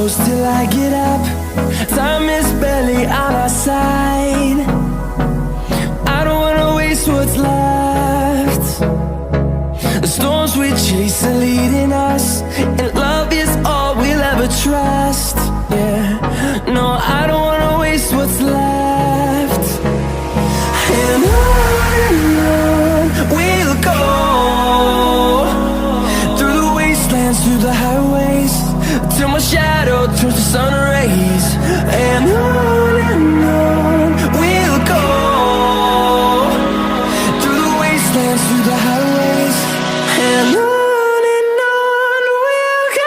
close till I get up. Time is barely on our side. I don't wanna waste what's left. The storms we chase are leading us, and love is all we'll ever trust. Yeah, no, I don't wanna waste what's left. And on we'll go, through the wastelands, through the highways, till my shadow turns to sun rays. And on we'll go, through the wastelands, through the highways, and on we'll go.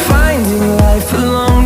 Finding life along